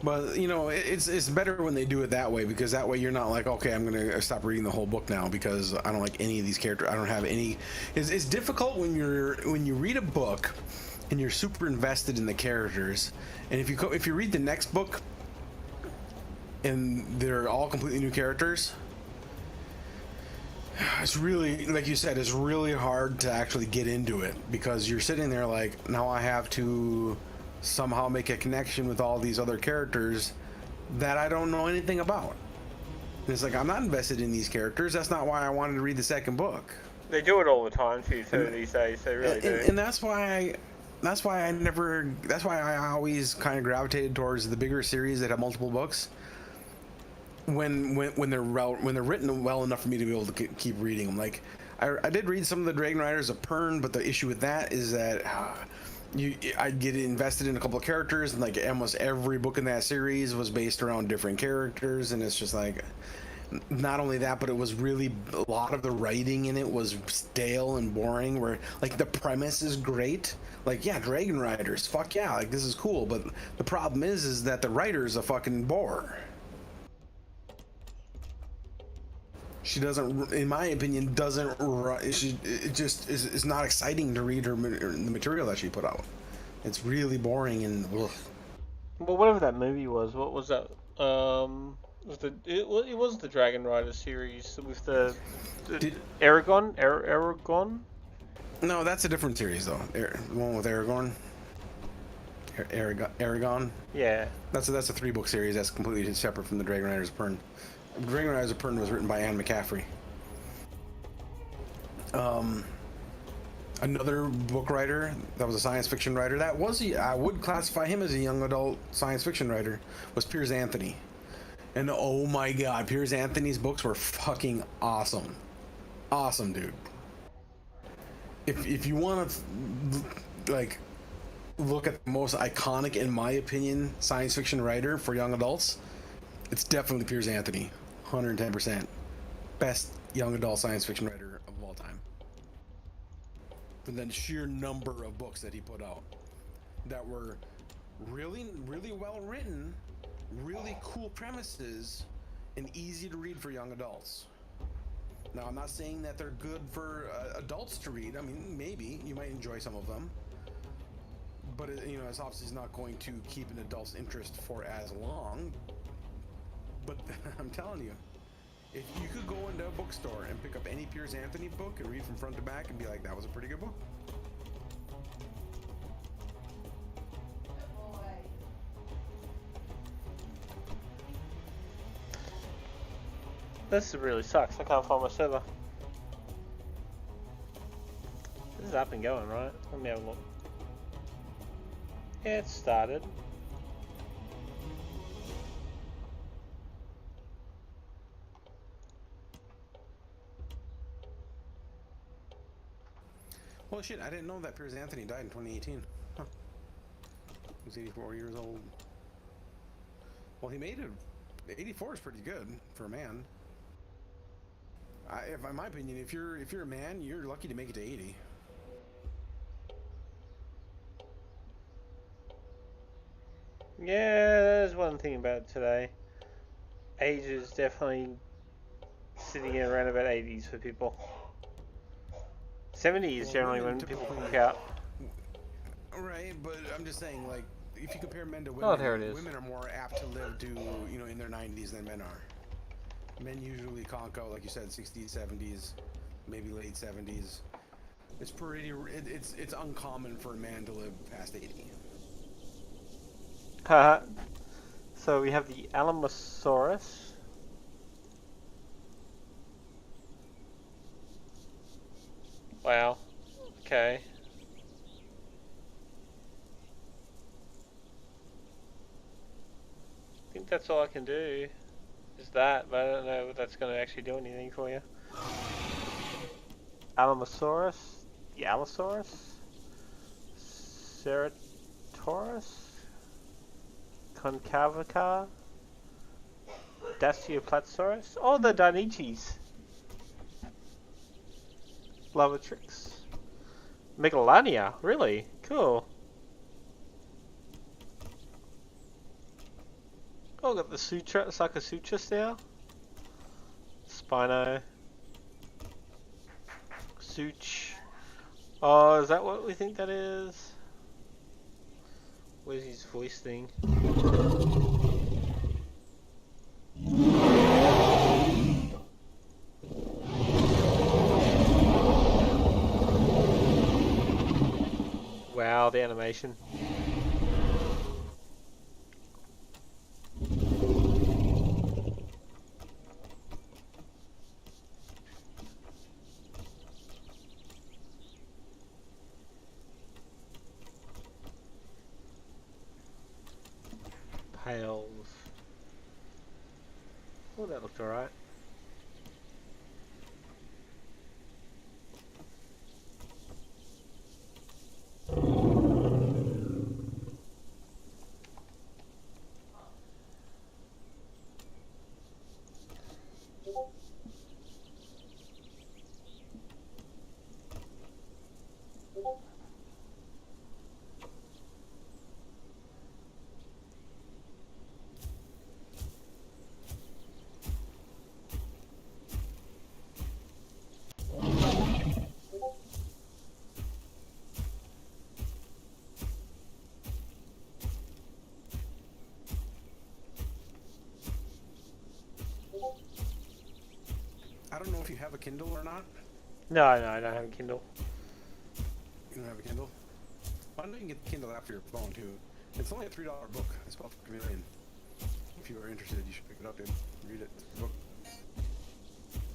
But you know, it's better when they do it that way because that way you're not like, okay, I'm gonna stop reading the whole book now because I don't like any of these characters. I don't have any. It's difficult when you read a book and you're super invested in the characters, and if you read the next book and they're all completely new characters, it's really, like you said, it's really hard to actually get into it because you're sitting there like, now I have to somehow make a connection with all these other characters that I don't know anything about. And it's like, I'm not invested in these characters. That's not why I wanted to read the second book. They do it all the time too And these days. They really do. and that's why I always kind of gravitated towards the bigger series that have multiple books when they're written well enough for me to be able to keep reading them. Like I did read some of the Dragon Riders of Pern, but the issue with that is that I get invested in a couple of characters, and like almost every book in that series was based around different characters, and it's just like, not only that, but it was really, a lot of the writing in it was stale and boring. Where like the premise is great, like yeah, Dragon Riders, fuck yeah, like this is cool, but the problem is that the writer's a fucking bore. She doesn't, in my opinion, doesn't. She it just is not exciting to read the material that she put out. It's really boring and ugh. Well, whatever that movie was, what was that? It was the Dragon Rider series with the Did, Aragon. no, that's a different series though. The one with Aragorn. Aragon. Yeah. That's a 3-book series. That's completely separate from the Dragon Riders of Pern. Dragon Riders of Pern was written by Anne McCaffrey. Another book writer that was a science fiction writer, I would classify him as a young adult science fiction writer, was Piers Anthony. And oh my god, Piers Anthony's books were fucking awesome. Awesome, dude. If you want to like look at the most iconic, in my opinion, science fiction writer for young adults, it's definitely Piers Anthony. 110%. Best young adult science fiction writer of all time. And then sheer number of books that he put out that were really, really well written, really cool premises, and easy to read for young adults. Now, I'm not saying that they're good for adults to read. I mean, maybe you might enjoy some of them, but it's obviously not going to keep an adult's interest for as long. But I'm telling you, if you could go into a bookstore and pick up any Piers Anthony book and read from front to back and be like, that was a pretty good book. This really sucks. I can't find my server. This is up and going, right? Let me have a look. Yeah, it started. Well, shit, I didn't know that Piers Anthony died in 2018. Huh. He was 84 years old. Well, he made it. 84 is pretty good for a man. In my opinion, if you're a man, you're lucky to make it to 80. Yeah, there's one thing about it today. Age is definitely sitting in around about 80s for people. 70 is generally when people cook out. Right, but I'm just saying, like, if you compare men to Oh, women, there it is. women are more apt to live to, in their 90s than men are. Men usually conk out, like you said, 60s, 70s, maybe late 70s. It's uncommon for a man to live past 80. Haha. So we have the Alamosaurus. Wow. Okay. I think that's all I can do. Is that, but I don't know if that's going to actually do anything for you. Alamosaurus, the Allosaurus, Ceratosaurus, Concavaca, Dacioplatsaurus. Oh, the Dinichis. Lavatrix. Megalania, really? Cool. Oh, got the Sutra, Sakasutra now. Spino. Such. Oh, is that what we think that is? Where's his voice thing? Wow, the animation. Pales. Oh, that looked alright. I don't know if you have a Kindle or not. No, I don't have a Kindle. You don't have a Kindle? Well, I know you can get the Kindle app for your phone too. It's only a $3 book. It's about $1 If you are interested, you should pick it up and read it. It's a book.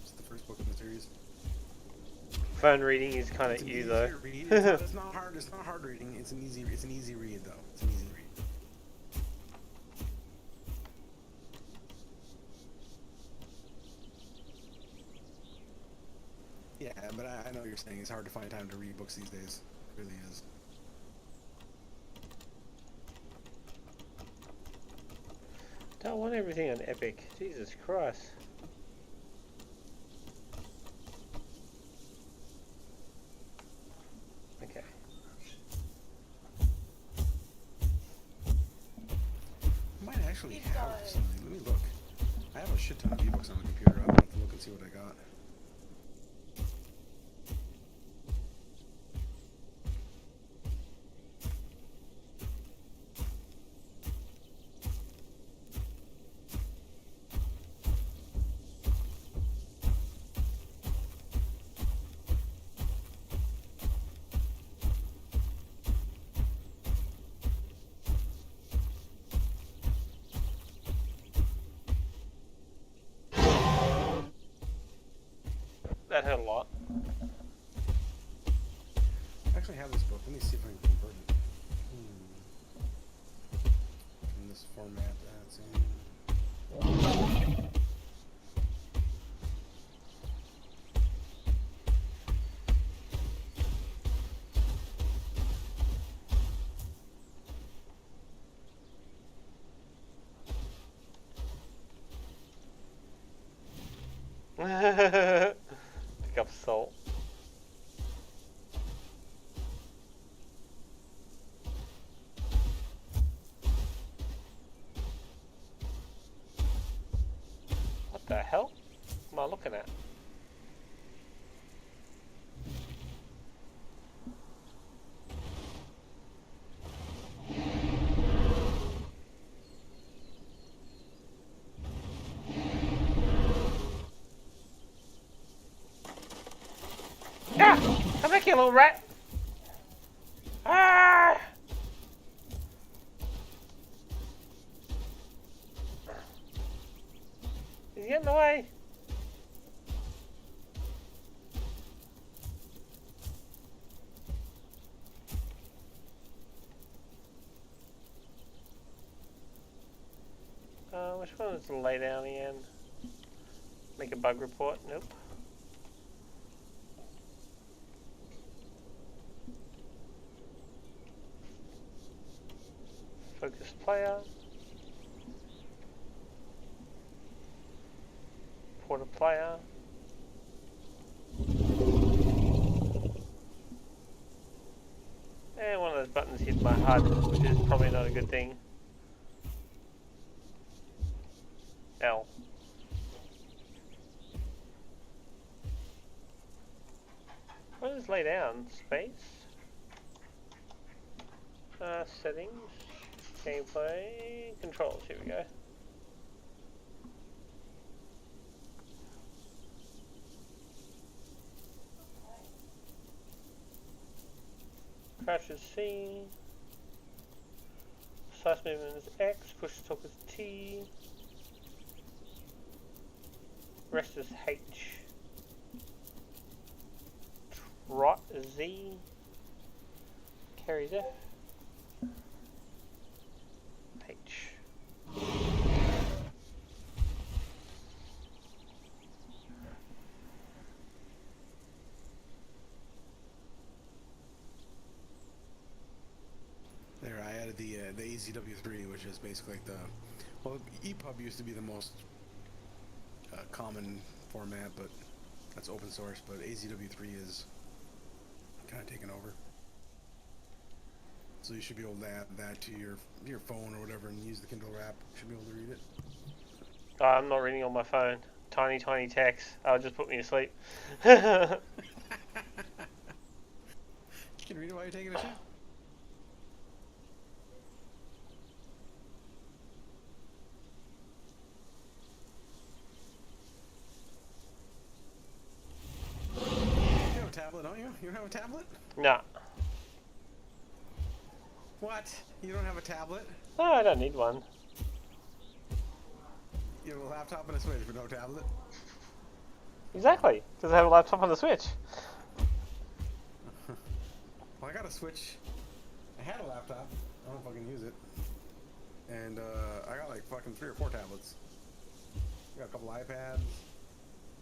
It's the first book in the series. Phone reading is kind of you though. It's not hard. It's not hard reading. It's an easy read though. It's an easy read. Yeah, but I know what you're saying. It's hard to find time to read books these days. It really is. Don't want everything on Epic. Jesus Christ. Okay. I might actually have something. Let me look. I have a shit ton of ebooks on the computer. I'll have to look and see what I got. That hurt a lot. I actually have this book. Let me see if I can convert it. In this format that's in. Pick up salt. What the hell am I looking at? Ah! Come back here, little rat! Ah! He's getting in the way. Which one is the lay down again? Make a bug report? Nope. Focus player. Port a player. And one of those buttons hit my HUD, which is probably not a good thing. hell. What is lay down? Space? Settings. Gameplay. Controls. Here we go. Crouch is C. Slice movement is X. Push to talk is T. Rest is H. Trot is Z. Carries F. H. There, I added the AZW3, which is basically like the, well, EPUB used to be the most common format, but that's open source. But AZW3 is kind of taken over, so you should be able to add that to your phone or whatever, and use the Kindle app. You should be able to read it. I'm not reading on my phone. Tiny text. I'll just put me to sleep. You can read it while you're taking a shit. You have a tablet, don't you? You don't have a tablet? Nah. What? You don't have a tablet? No, I don't need one. You have a laptop and a Switch, but no tablet? Exactly. Because I have a laptop on the Switch. Well, I got a Switch. I had a laptop. I don't fucking use it. And I got like fucking 3 or 4 tablets. I got a couple iPads.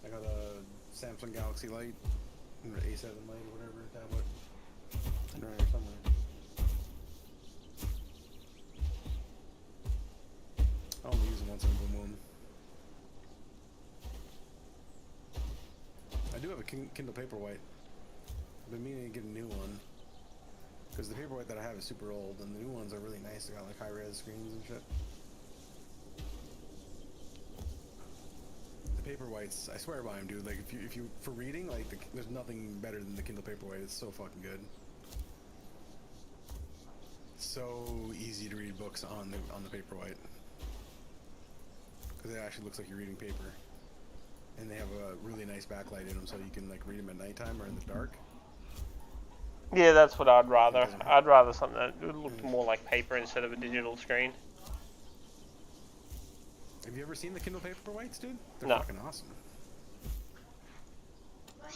I got a Samsung Galaxy Light, or A7 Light, or whatever tablet. Right here somewhere. I only use them once in a blue moon. I do have a Kindle Paperwhite. I've been meaning to get a new one, because the Paperwhite that I have is super old, and the new ones are really nice. They got like high-res screens and shit. The Paperwhites, I swear by them, dude. Like if you for reading, like there's nothing better than the Kindle Paperwhite. It's so fucking good. So easy to read books on the Paperwhite, because it actually looks like you're reading paper. And they have a really nice backlight in them, so you can like read them at nighttime or in the dark. Yeah, that's what I'd rather. I'd rather something that would look more like paper instead of a digital screen. Have you ever seen the Kindle Paperwhites, dude? They're No. fucking awesome. They're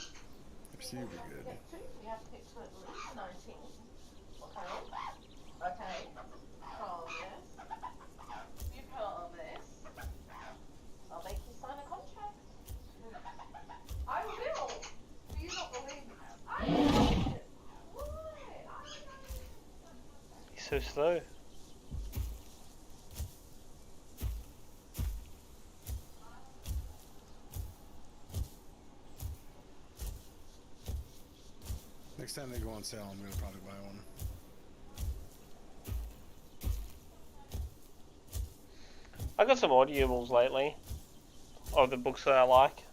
super good. We have to pick to at least 19. Okay. Okay. Promise. You promise. I'll make you sign a contract. I will. Do you not believe me? I will. Why? He's so slow. Next time they go on sale, I'm gonna probably buy one. I got some audibles lately of the books that I like.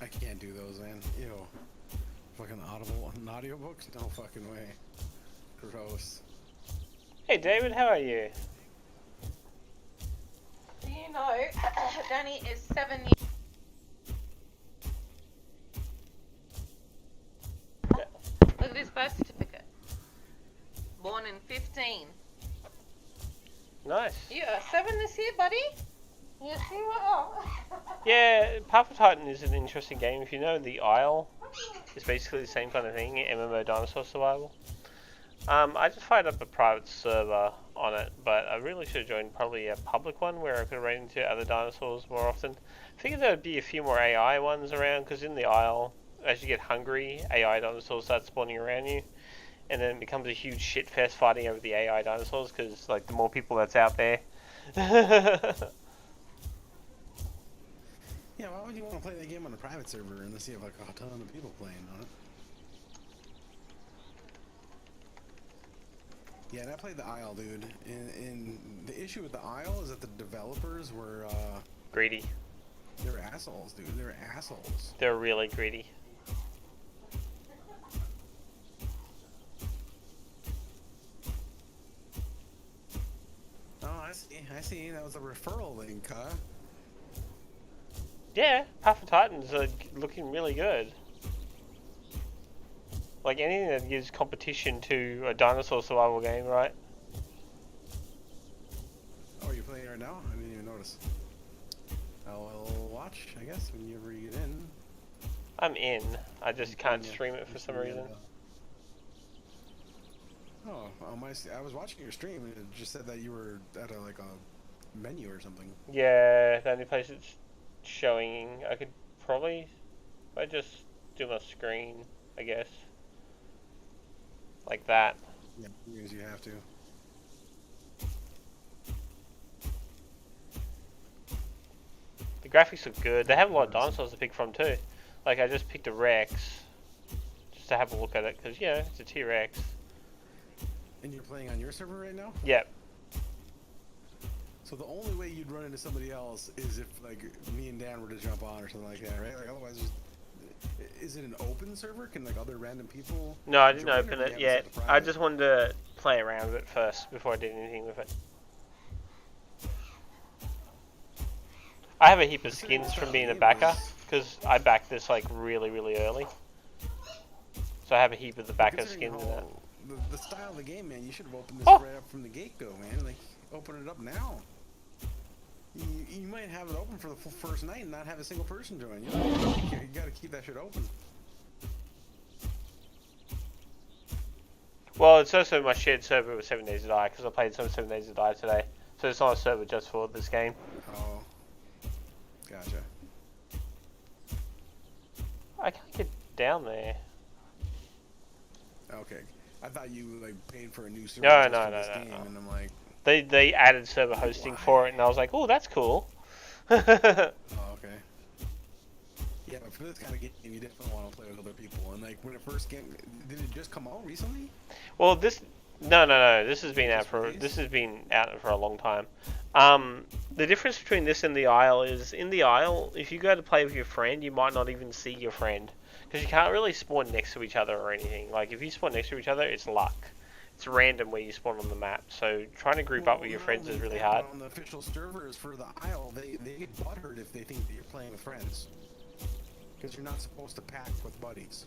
I can't do those, man. Ew. Fucking Audible audiobooks? No fucking way. Gross. Hey David, how are you? Do you know Danny is 7 years? Look at his birth certificate. Born in 15. Nice. You are 7 this year, buddy? You see what? Oh. Yeah, Path of Titan is an interesting game. If you know The Isle, it's basically the same kind of thing, MMO dinosaur survival. I just fired up a private server on it, but I really should have joined probably a public one where I could run into other dinosaurs more often. I figured there would be a few more AI ones around, because in The Isle, as you get hungry, AI dinosaurs start spawning around you, and then it becomes a huge shit fest fighting over the AI dinosaurs, because like the more people that's out there. Yeah, why would you want to play that game on a private server unless you have like a ton of people playing on it? Yeah, and I played the Isle, dude. And the issue with the Isle is that the developers were Greedy. they were assholes, dude. They were assholes. They're really greedy. Oh, I see. I see. That was a referral link, huh? Yeah, Path of Titans are looking really good. Like anything that gives competition to a dinosaur survival game, right? Oh, you're playing it right now? I didn't even notice. I'll watch, I guess, whenever you get in. I'm in. I just can't Yeah, stream it for some reason. Oh, I was watching your stream and it just said that you were at like a menu or something. Yeah, the only place it's showing, I could probably, if I just do my screen, I guess. Like that. Yeah, because you have to. The graphics look good. They have a lot of dinosaurs to pick from too. Like I just picked a Rex, just to have a look at it, because yeah, it's a T-Rex. And you're playing on your server right now? Yep. So the only way you'd run into somebody else is if like me and Dan were to jump on or something like that, right? Like otherwise, is it an open server? Can like other random people? No, I didn't join, or open do you it have yet. set to I private? just wanted to play around with it first before I did anything with it. I have a heap of skins from being a backer, because I backed this like really, really early. So I have a heap of the backer Considering skins in that. the style of the game, man, you should have opened this Oh! right up from the get-go, man. Like, open it up now. You might have it open for the first night and not have a single person join. You know, you gotta keep that shit open. Well, it's also my shared server with 7 Days to Die, because I played some 7 Days to Die today. So it's not a server just for this game. Oh, gotcha. I can't get down there. Okay, I thought you like paid for a new server No, just no, for no, this no, game, no. and I'm like, They added server hosting for it, and I was like, oh, that's cool. oh, okay. Yeah, but for this kind of game, you definitely want to play with other people. And like when it first came, did it just come out recently? Well, no. This has been out Just for released? a long time. The difference between this and the Isle is in the Isle, if you go to play with your friend, you might not even see your friend because you can't really spawn next to each other or anything. Like if you spawn next to each other, it's luck. It's random where you spawn on the map. So trying to group up with your friends is really hard. On the official servers for the Isle, they get butthurt if they think that you're playing with friends. Because you're not supposed to pack with buddies.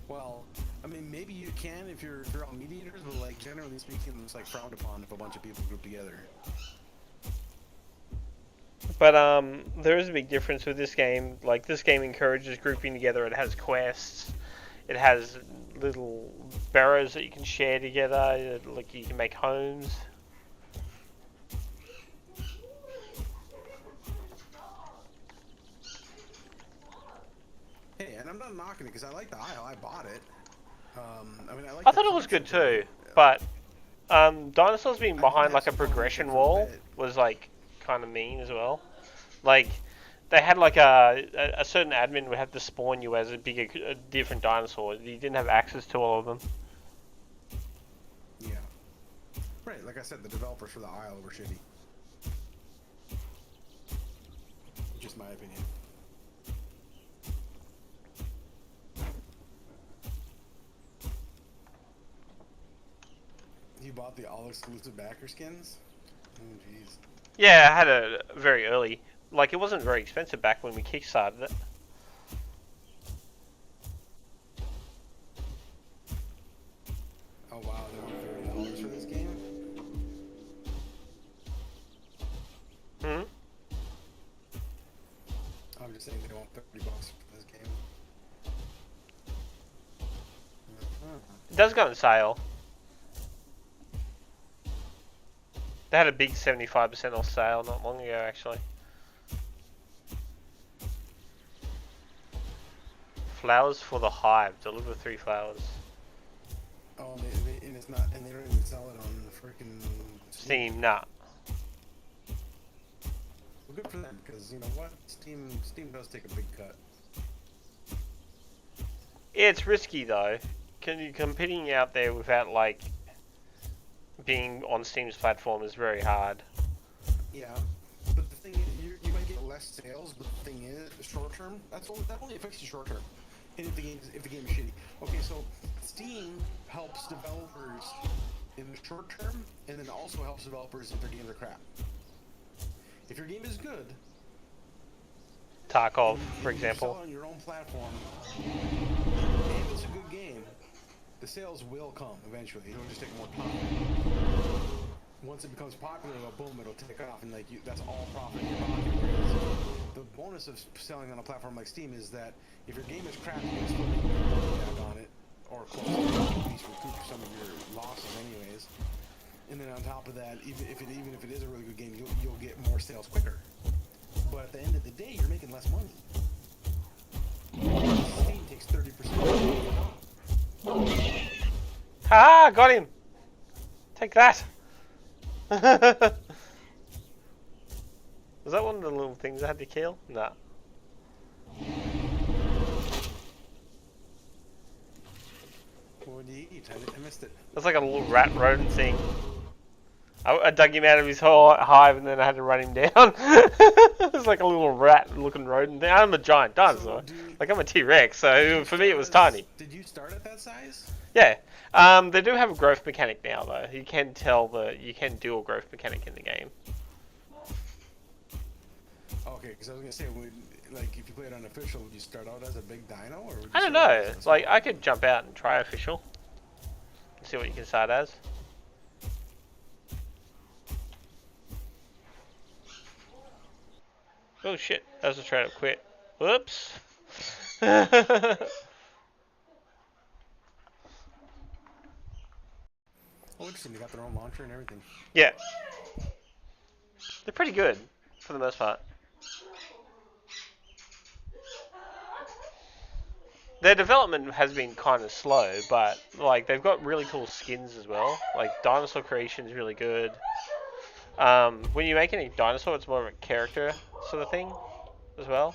Well, I mean, maybe you can if you're all mediators, but like generally speaking, it's like frowned upon if a bunch of people group together. But there is a big difference with this game. Like this game encourages grouping together. It has quests. It has little barrows that you can share together. Like you can make homes. Hey, and I'm not knocking it because I like the Isle. I bought it. I mean, I thought it was good too, but dinosaurs being behind like a progression wall was like kind of mean as well. Like they had like a certain admin would have to spawn you as a different dinosaur. You didn't have access to all of them. Yeah. Right, like I said, the developers for the Isle were shitty. Just my opinion. You bought the all-exclusive backer skins? Oh, jeez. Yeah, I had a very early. Like it wasn't very expensive back when we kickstarted it. Oh wow, they want $30 for this game? Hmm. I'm just saying they want $30 for this game. It does go on sale. They had a big 75% off sale not long ago, actually. Flowers for the Hive. Deliver 3 flowers. Oh, and it's not, and they don't even sell it on freaking Steam, nah. Well, good for them, because you know what? Steam does take a big cut. It's risky though. competing out there without like being on Steam's platform is very hard. Yeah, but the thing is, you might get less sales. But the thing is, short term, that only affects the short term. And if the game is shitty, okay, so Steam helps developers in the short term, and then also helps developers if their games are crap. If your game is good, Tarkov, and for you example. sell on your own platform, and it's a good game, the sales will come eventually. It'll just take more time. Once it becomes popular, boom, it'll take off, and that's all profit in your pocket. Whereas the bonus of selling on a platform like Steam is that if your game is crap, you can still make money back on it, or close to it, at least recoup some of your losses, anyways. And then on top of that, even if it is a really good game, you'll get more sales quicker. But at the end of the day, you're making less money. Steam takes 30% of the Ah, got him. Take that. Was that one of the little things I had to kill? Nah. What did you eat? I missed it. That's like a little rat rodent thing. I dug him out of his hive and then I had to run him down. It's like a little rat-looking rodent thing. I'm a giant dinosaur. Like I'm a T-Rex, so for me it was tiny. Did you start at that size? Yeah. They do have a growth mechanic now, though. You can you can do a growth mechanic in the game. Okay, because I was gonna say, if you play it unofficial, would you start out as a big dino, or would you I don't start out know. as a Like small I could jump out and try official. See what you can start as. Oh shit! That was a straight up quit. Whoops. Oh, interesting. They got their own launcher and everything. Yeah. They're pretty good for the most part. Their development has been kind of slow, but like they've got really cool skins as well. Like dinosaur creation is really good. When you make any dinosaur, it's more of a character sort of thing as well.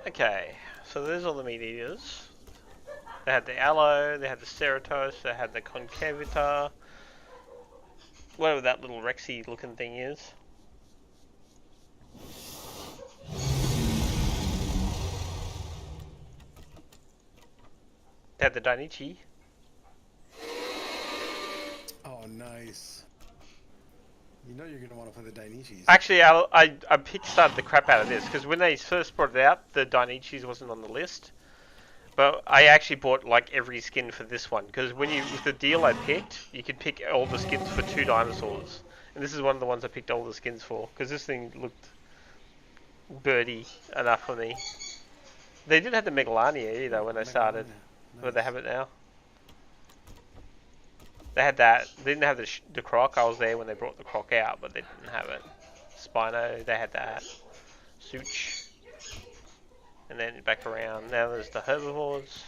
Okay, so there's all the meat eaters. They had the Allo, they had the Ceratos, they had the Concavita, whatever that little Rexy looking thing is. They had the Dainichi. Oh, nice. You know you're gonna want to play the Dainichis. Actually, I kickstarted the crap out of this because when they first brought it out, the Dainichis wasn't on the list. But I actually bought like every skin for this one because with the deal I picked, you could pick all the skins for 2 dinosaurs, and this is one of the ones I picked all the skins for because this thing looked birdy enough for me. They didn't have the Megalania either when I started, but they have it now. They had that. They didn't have the Croc. I was there when they brought the Croc out, but they didn't have it. Spino, they had that. Such. And then back around. Now there's the herbivores.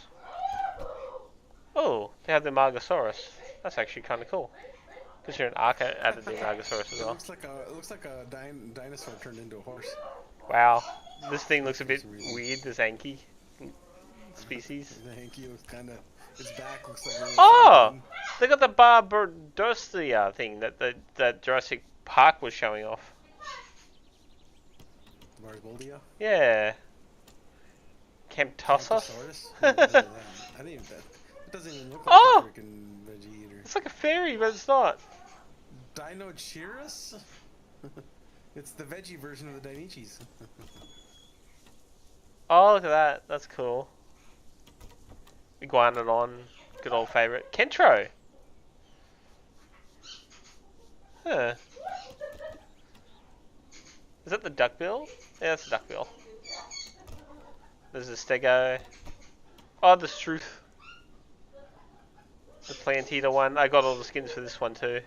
Oh, they have the Margosaurus. That's actually kind of cool. Because you're an Arca added the Margosaurus as well. It looks like a dinosaur turned into a horse. Wow. This thing looks a bit weird, this Anki species. The Hanky looks kind of... Its back looks like a little... Oh! They got the Barbarossa thing that Jurassic Park was showing off. Barboldia? Yeah. Camptosos? I didn't even... It doesn't even look like Oh! a freaking veggie eater. It's like a fairy, but it's not. Dinocheirus? It's the veggie version of the Dainichis. Oh, look at that. That's cool. Iguanodon. Good old favourite. Kentro! Huh. Is that the duckbill? Yeah, that's the duckbill. There's the Stego. Oh, the Struth. The Plantita one. I got all the skins for this one too.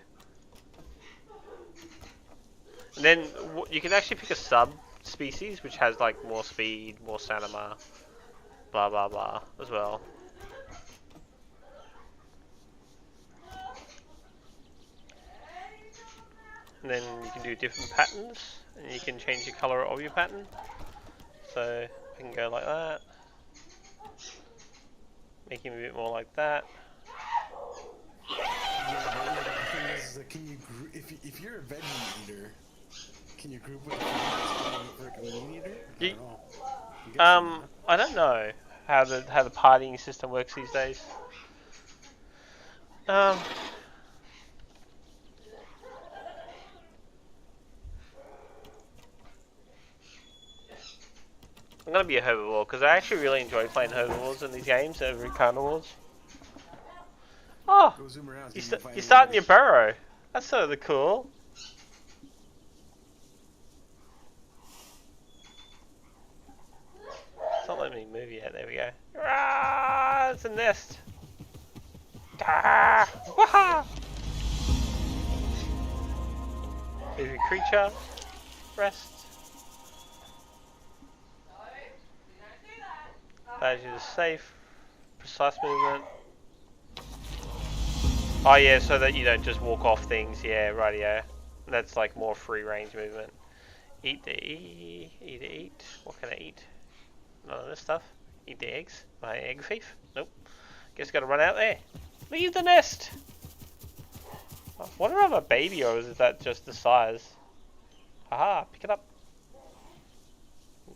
And then you can actually pick a sub-species which has like more speed, more stamina, blah blah blah as well. and then you can do different patterns, and you can change the color of your pattern. So I can go like that, make him a bit more like that. Yeah, but the thing is, can you if you're a veggie eater, can you group with a meat eater? I don't know. I'm guessing not. I don't know how the partying system works these days. I'm gonna be a herbivore because I actually really enjoy playing herbivores in these games over carnivores. Oh, Go zoom around. you're starting your burrow. That's sort of cool. It's not letting me move yet. There we go. Ah, it's a nest. Ah, waha! Moving creature. Rest. That is safe. Precise movement. Oh yeah, so that you don't just walk off things. Yeah, right. Yeah, that's like more free range movement. Eat the eat. What can I eat? None of this stuff. Eat the eggs. Am I an egg thief? Nope. Guess gotta run out there. Leave the nest. I wonder if I'm a baby or is that just the size? Haha, pick it up.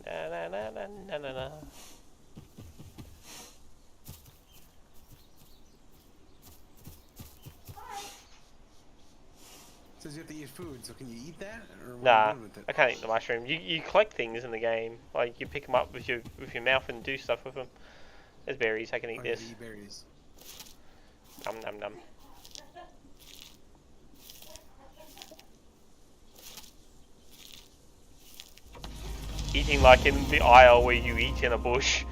Na na na na na na na. It says you have to eat food, so can you eat that? Or what are Nah, you doing with it? I can't eat the mushroom. You collect things in the game, like you pick them up with your mouth and do stuff with them. There's berries. I can eat Oh, you this. eat berries. Nom nom nom. Eating like in the aisle where you eat in a bush,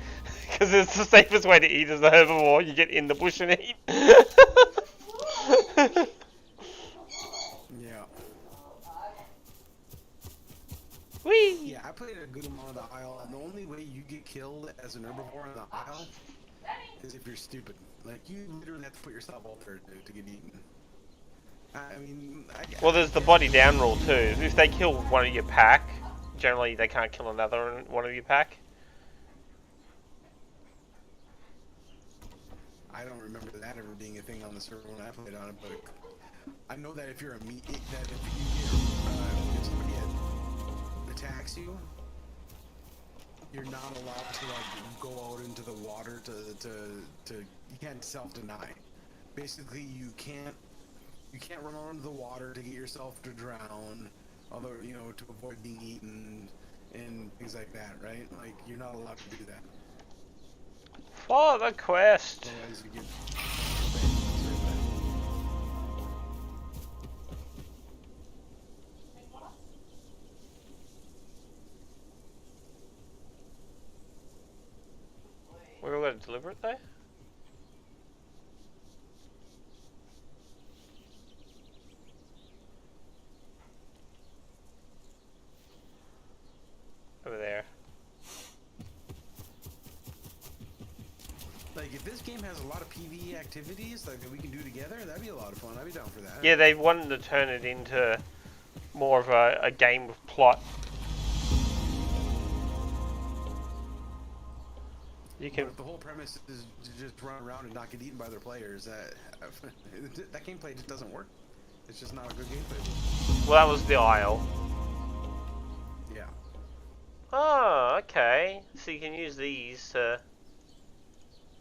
because it's the safest way to eat as a herbivore. You get in the bush and eat. Yeah. Whee! Yeah, I played a good amount of the aisle, and the only way you get killed as an herbivore in the aisle is if you're stupid. Like, you literally have to put yourself out there to get eaten. I mean, Well, there's the body down rule too. If they kill one of your pack, generally they can't kill another one of your pack. I don't remember that ever being a thing on the server when I played on it, but I know that if you're a meat, that if you get if somebody attacks you, you're not allowed to like go out into the water to you can't self-deny. Basically, you can't run out into the water to get yourself to drown, although you know to avoid being eaten and things like that, right? Like you're not allowed to do that. Follow the quest. Otherwise, you get We're all going to deliver it though? Over there. like if this game has a lot of PvE activities like that we can do together, that'd be a lot of fun. I'd be down for that. Yeah, they wanted to turn it into more of a game with plot. You can. But if the whole premise is to just run around and not get eaten by their players, that gameplay just doesn't work. It's just not a good gameplay. Well, that was the Isle. Yeah. Oh, okay. So you can use these to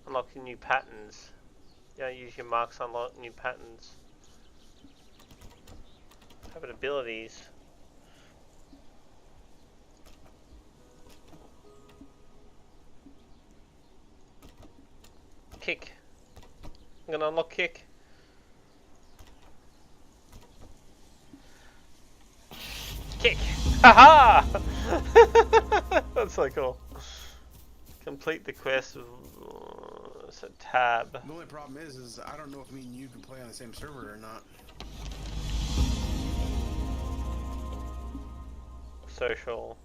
unlock new patterns. Yeah, use your marks to unlock new patterns. Having abilities. Kick. I'm gonna unlock kick. Kick! Haha! That's so cool. Complete the quest. It's a tab. The only problem is I don't know if me and you can play on the same server or not. Social.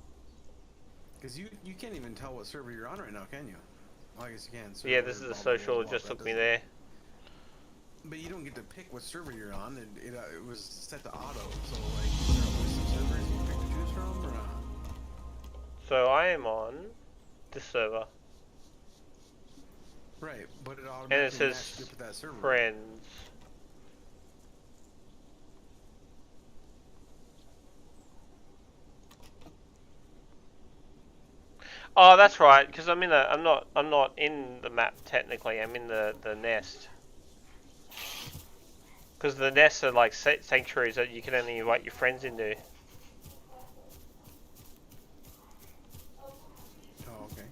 Because you can't even tell what server you're on right now, can you? Well, I guess you can. Yeah, this is a social. It just took me there. But you don't get to pick what server you're on. It was set to auto. So like, is there a list of servers you can pick to choose from, or not? So I am on this server, Right, but it and it automatically matches says up with that server. friends. Oh, that's right. Because I'm in a. I'm not in the map technically. I'm in the nest. Because the nests are like sanctuaries that you can only invite your friends into. Oh, okay.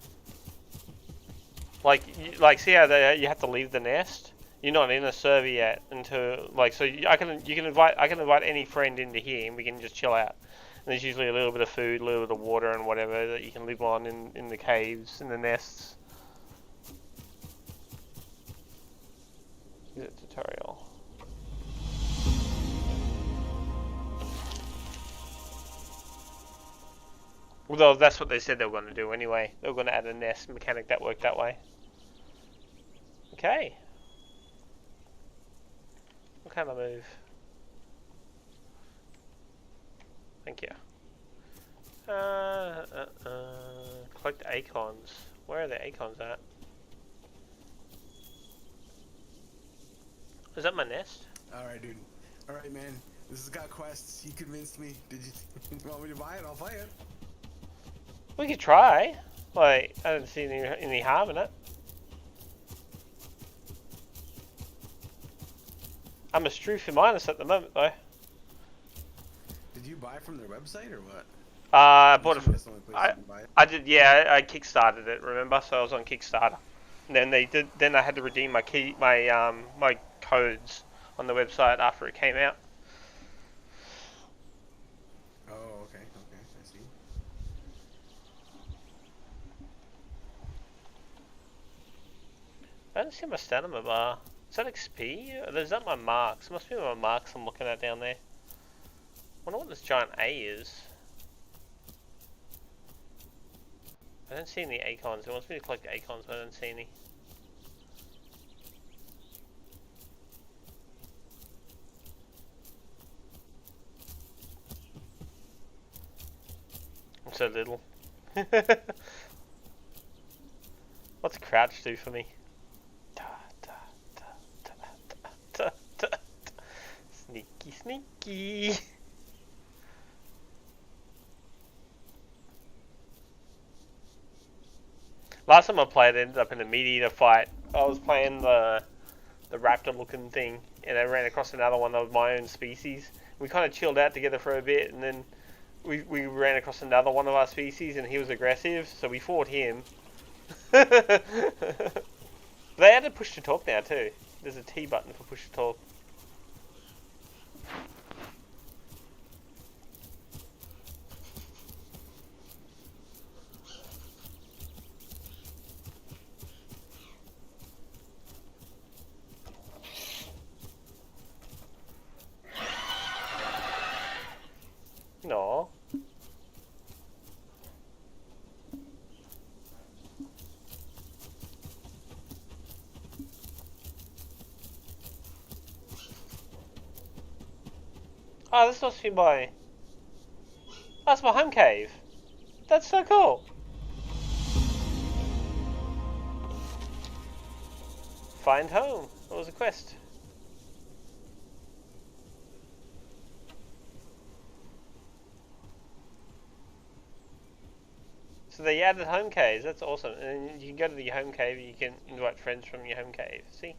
Like, see how you have to leave the nest. You're not in a server yet until like so. I can invite any friend into here and we can just chill out. And there's usually a little bit of food, a little bit of water, and whatever that you can live on in the caves, in the nests. Exit tutorial. Although that's what they said they were going to do anyway. They were going to add a nest mechanic that worked that way. Okay. What kind of move? Thank you. Collect acorns. Where are the acorns at? Is that my nest? Alright, dude. Alright, man. This has got quests. You convinced me. Did you want me to buy it? I'll play it. We could try. Like, I don't see any harm in it. I'm a Strufy minus at the moment, though. Did you buy from their website or what? I bought it from. That's the only place you can buy it. I did, yeah. I kickstarted it. Remember, so I was on Kickstarter. And then they did. Then I had to redeem my my codes on the website after it came out. Oh, okay, I see. I don't see my stamina bar. Is that XP? Or is that my marks? It must be my marks I'm looking at down there. I wonder what this giant A is. I don't see any acorns. It wants me to collect acorns, but I don't see any. I'm so little. What's crouch do for me? Sneaky, sneaky. Last time I played, I ended up in a meat eater fight. I was playing the raptor looking thing, and I ran across another one of my own species. We kind of chilled out together for a bit, and then we ran across another one of our species, and he was aggressive, so we fought him. They added push to talk now too. There's a T button for push to talk. No. Oh, this must be my... That's my home cave. That's so cool. Find home. That was a quest. So they added home caves. That's awesome. And you can go to the home cave and you can invite friends from your home cave. See?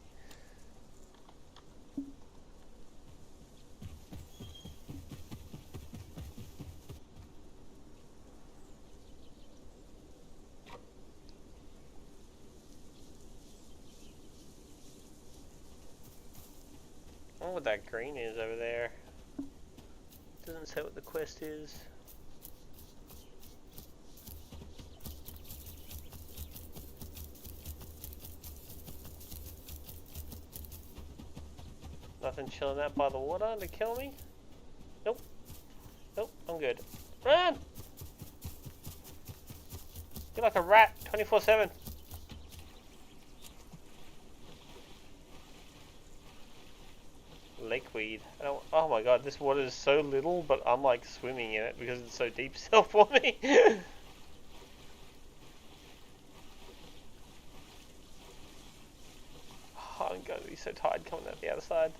I wonder what that green is over there. Doesn't say what the quest is. Nothing chilling out by the water to kill me? Nope. Nope, I'm good. Run! You're like a rat, 24/7. seaweed. I don't, oh my god, this water is so little, but I'm like swimming in it because it's so deep still for me. Oh, I'm going to be so tired coming out the other side.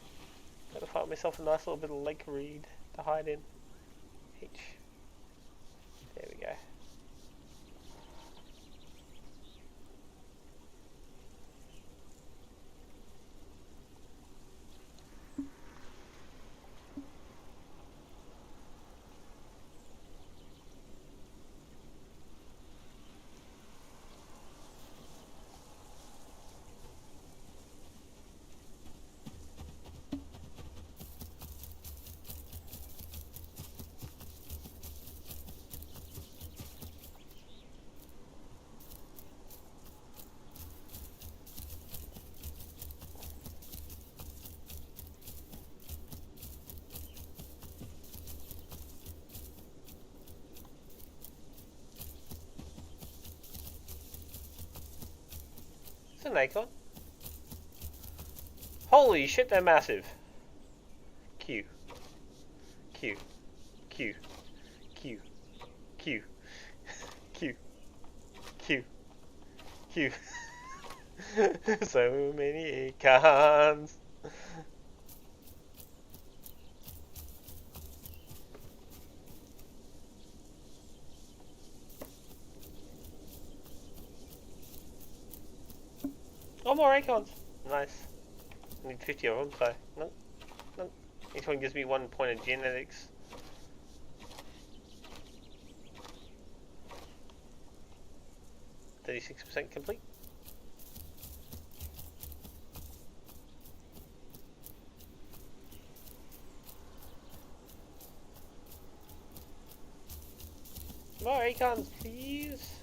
Gotta find myself a nice little bit of lake reed to hide in. H. There we go. It's an acorn. Holy shit, they're massive. Q. Q. Q. Q. Q. Q. Q. Q. So many acorns. Oh, more acorns. Nice. I need 50 of them, so nope. Nope. Each one gives me 1 point of genetics. %complete. More acorns, please.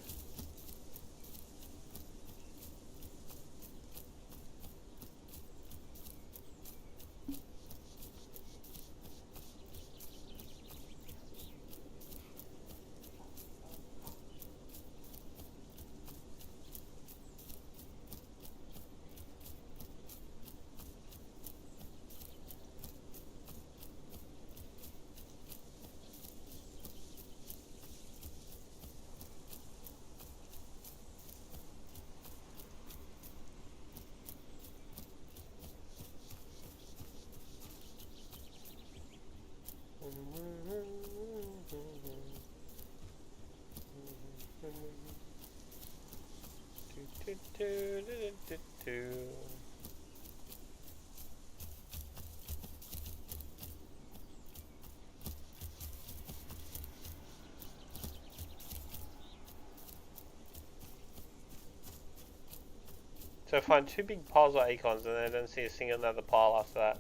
So find 2 big piles of acorns and then I don't see a single other pile after that.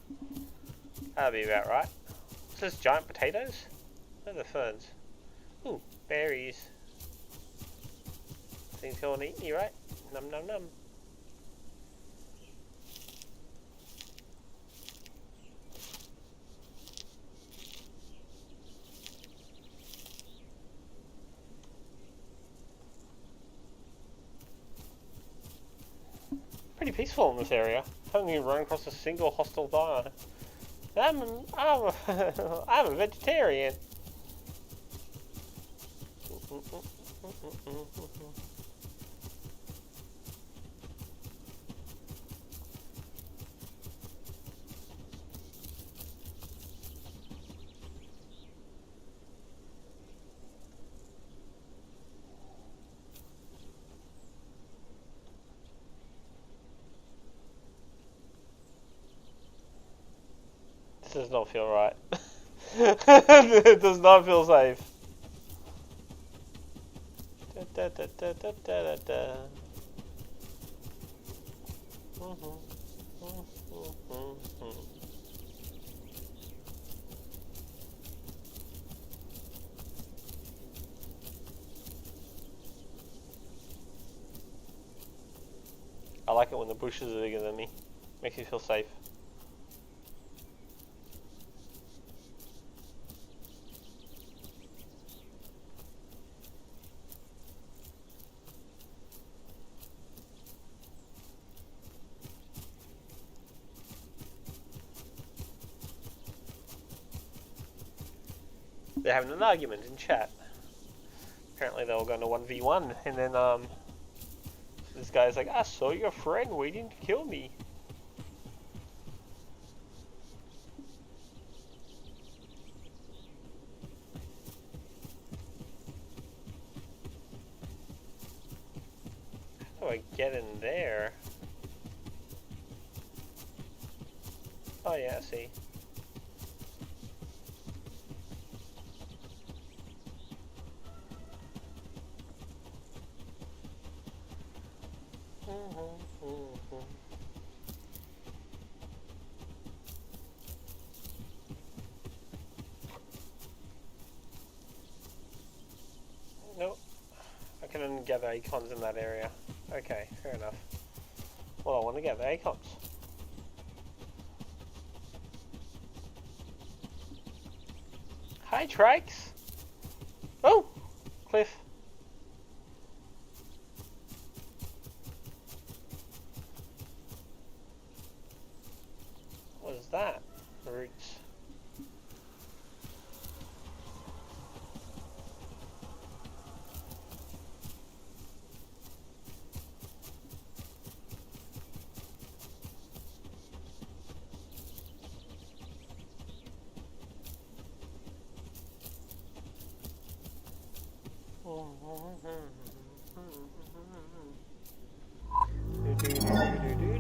That'll be about right. What's this, giant potatoes? Where are the ferns? Ooh, berries. Things going to eat me, right? Num num num. Pretty peaceful in this area. Haven't even run across a single hostile dino. I'm a vegetarian. This does not feel right. It does not feel safe. Da, da, da, da, da, da, da. I like it when the bushes are bigger than me. Makes me feel safe. They're having an argument in chat. Apparently they were going to 1v1, and then this guy's like, I saw your friend waiting to kill me. How do I get in there? Oh yeah, I see. Nope. I can only gather acorns in that area. Okay, fair enough. Well, I want to gather acorns. Hi, Trikes! Oh! Cliff. What is that? Roots. Do, do, do, do, do.